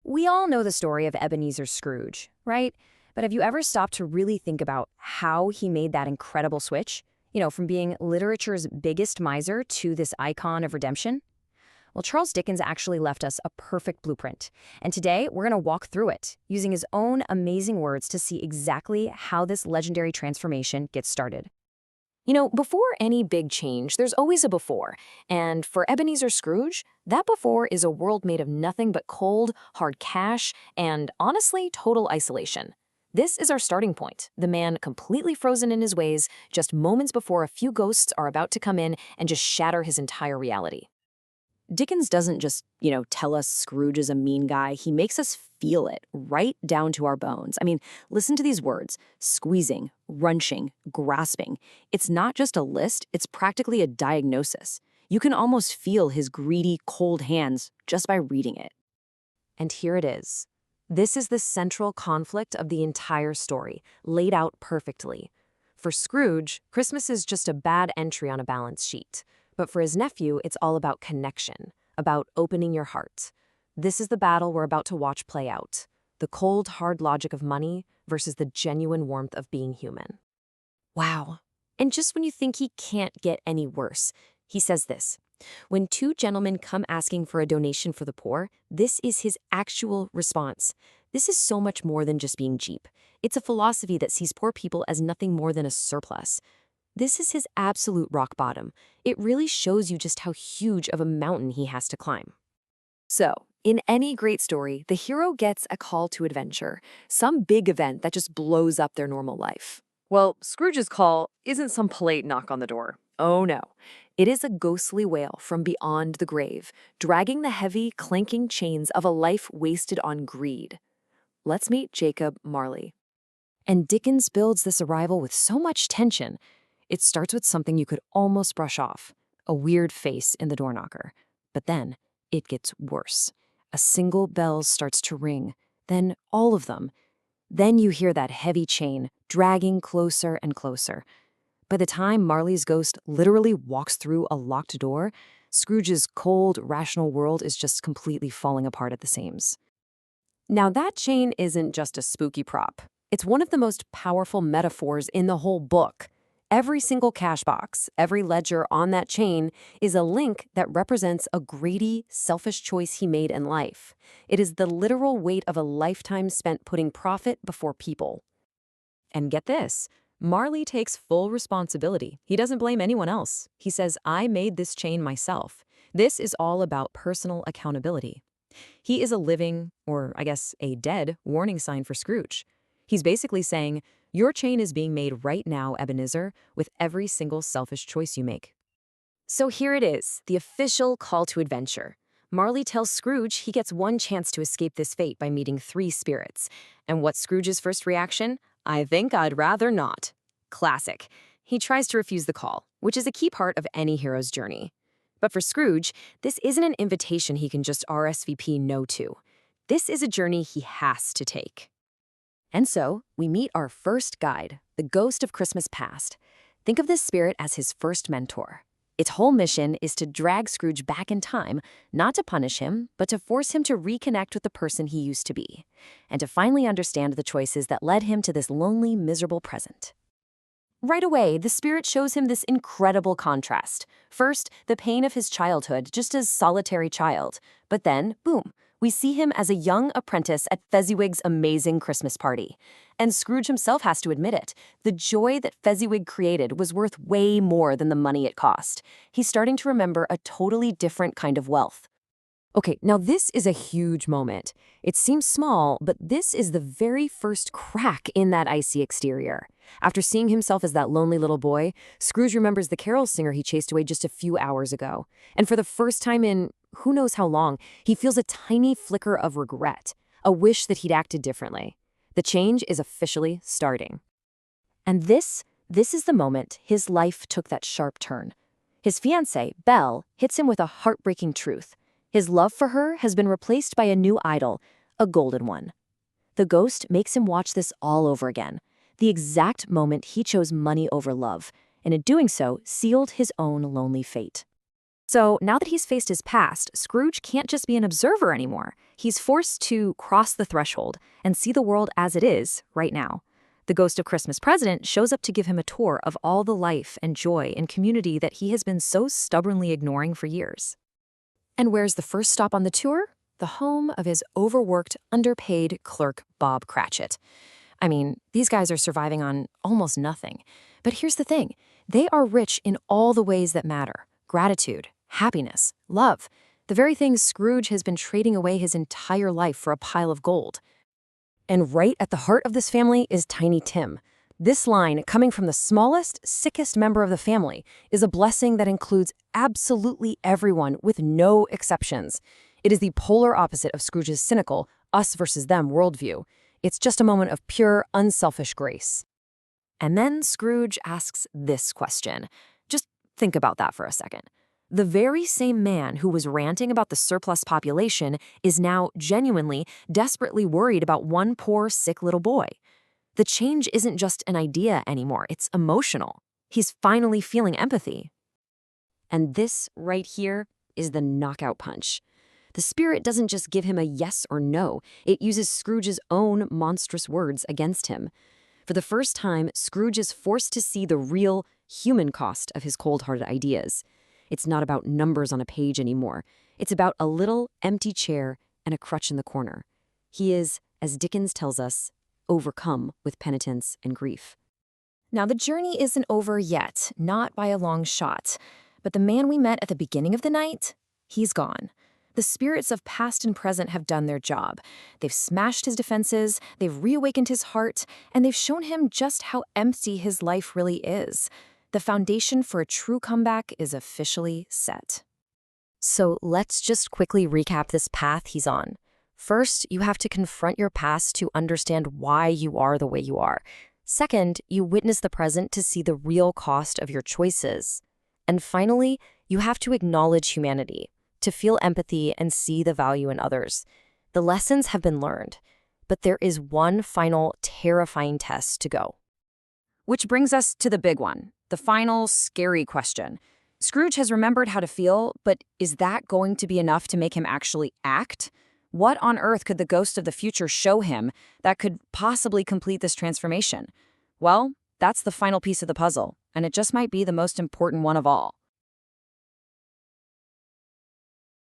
We all know the story of Ebenezer Scrooge, right? But have you ever stopped to really think about how he made that incredible switch? From being literature's biggest miser to this icon of redemption? Well, Charles Dickens actually left us a perfect blueprint. And today, we're going to walk through it, using his own amazing words to see exactly how this legendary transformation gets started. Before any big change, there's always a before. And for Ebenezer Scrooge, that before is a world made of nothing but cold, hard cash, and honestly, total isolation. This is our starting point, the man completely frozen in his ways, just moments before a few ghosts are about to come in and just shatter his entire reality. Dickens doesn't just, tell us Scrooge is a mean guy. He makes us feel it right down to our bones. I mean, listen to these words: squeezing, wrenching, grasping. It's not just a list, it's practically a diagnosis. You can almost feel his greedy, cold hands just by reading it. And here it is. This is the central conflict of the entire story, laid out perfectly. For Scrooge, Christmas is just a bad entry on a balance sheet. But for his nephew, it's all about connection, about opening your heart. This is the battle we're about to watch play out. The cold, hard logic of money versus the genuine warmth of being human. Wow. And just when you think he can't get any worse, he says this: when two gentlemen come asking for a donation for the poor, this is his actual response. This is so much more than just being cheap. It's a philosophy that sees poor people as nothing more than a surplus. This is his absolute rock bottom. It really shows you just how huge of a mountain he has to climb. So, in any great story, the hero gets a call to adventure, some big event that just blows up their normal life. Well, Scrooge's call isn't some polite knock on the door. Oh no. It is a ghostly wail from beyond the grave, dragging the heavy, clanking chains of a life wasted on greed. Let's meet Jacob Marley. And Dickens builds this arrival with so much tension. It starts with something you could almost brush off, a weird face in the door knocker. But then, it gets worse. A single bell starts to ring, then all of them. Then you hear that heavy chain dragging closer and closer. By the time Marley's ghost literally walks through a locked door, Scrooge's cold, rational world is just completely falling apart at the seams. Now that chain isn't just a spooky prop. It's one of the most powerful metaphors in the whole book. Every single cash box, every ledger on that chain is a link that represents a greedy, selfish choice he made in life. It is the literal weight of a lifetime spent putting profit before people. And get this, Marley takes full responsibility. He doesn't blame anyone else. He says, "I made this chain myself." This is all about personal accountability. He is a living, or I guess a dead, warning sign for Scrooge. He's basically saying, your chain is being made right now, Ebenezer, with every single selfish choice you make. So here it is, the official call to adventure. Marley tells Scrooge he gets one chance to escape this fate by meeting three spirits. And what's Scrooge's first reaction? "I think I'd rather not." Classic. He tries to refuse the call, which is a key part of any hero's journey. But for Scrooge, this isn't an invitation he can just RSVP no to. This is a journey he has to take. And so, we meet our first guide, the ghost of Christmas past. Think of this spirit as his first mentor. Its whole mission is to drag Scrooge back in time, not to punish him, but to force him to reconnect with the person he used to be, and to finally understand the choices that led him to this lonely, miserable present. Right away, the spirit shows him this incredible contrast. First, the pain of his childhood, just as solitary child. But then, boom, we see him as a young apprentice at Fezziwig's amazing Christmas party. And Scrooge himself has to admit it. The joy that Fezziwig created was worth way more than the money it cost. He's starting to remember a totally different kind of wealth. Okay, now this is a huge moment. It seems small, but this is the very first crack in that icy exterior. After seeing himself as that lonely little boy, Scrooge remembers the carol singer he chased away just a few hours ago. And for the first time in who knows how long, he feels a tiny flicker of regret, a wish that he'd acted differently. The change is officially starting. And this is the moment his life took that sharp turn. His fiancée, Belle, hits him with a heartbreaking truth. His love for her has been replaced by a new idol, a golden one. The ghost makes him watch this all over again, the exact moment he chose money over love, and in doing so, sealed his own lonely fate. So now that he's faced his past, Scrooge can't just be an observer anymore. He's forced to cross the threshold and see the world as it is right now. The ghost of Christmas Present shows up to give him a tour of all the life and joy and community that he has been so stubbornly ignoring for years. And where's the first stop on the tour? The home of his overworked, underpaid clerk, Bob Cratchit. I mean, these guys are surviving on almost nothing. But here's the thing. They are rich in all the ways that matter. Gratitude, happiness, love. The very things Scrooge has been trading away his entire life for a pile of gold. And right at the heart of this family is Tiny Tim. This line, coming from the smallest, sickest member of the family, is a blessing that includes absolutely everyone with no exceptions. It is the polar opposite of Scrooge's cynical, us versus them worldview. It's just a moment of pure, unselfish grace. And then Scrooge asks this question. Just think about that for a second. The very same man who was ranting about the surplus population is now genuinely, desperately worried about one poor, sick little boy. The change isn't just an idea anymore, it's emotional. He's finally feeling empathy. And this right here is the knockout punch. The spirit doesn't just give him a yes or no, it uses Scrooge's own monstrous words against him. For the first time, Scrooge is forced to see the real, human cost of his cold-hearted ideas. It's not about numbers on a page anymore. It's about a little empty chair and a crutch in the corner. He is, as Dickens tells us, overcome with penitence and grief. Now, the journey isn't over yet, not by a long shot. But the man we met at the beginning of the night, he's gone. The spirits of past and present have done their job. They've smashed his defenses, they've reawakened his heart, and they've shown him just how empty his life really is. The foundation for a true comeback is officially set. So let's just quickly recap this path he's on. First, you have to confront your past to understand why you are the way you are. Second, you witness the present to see the real cost of your choices. And finally, you have to acknowledge humanity, to feel empathy and see the value in others. The lessons have been learned, but there is one final terrifying test to go. Which brings us to the big one, the final scary question. Scrooge has remembered how to feel, but is that going to be enough to make him actually act? What on earth could the ghost of the future show him that could possibly complete this transformation? Well, that's the final piece of the puzzle, and it just might be the most important one of all.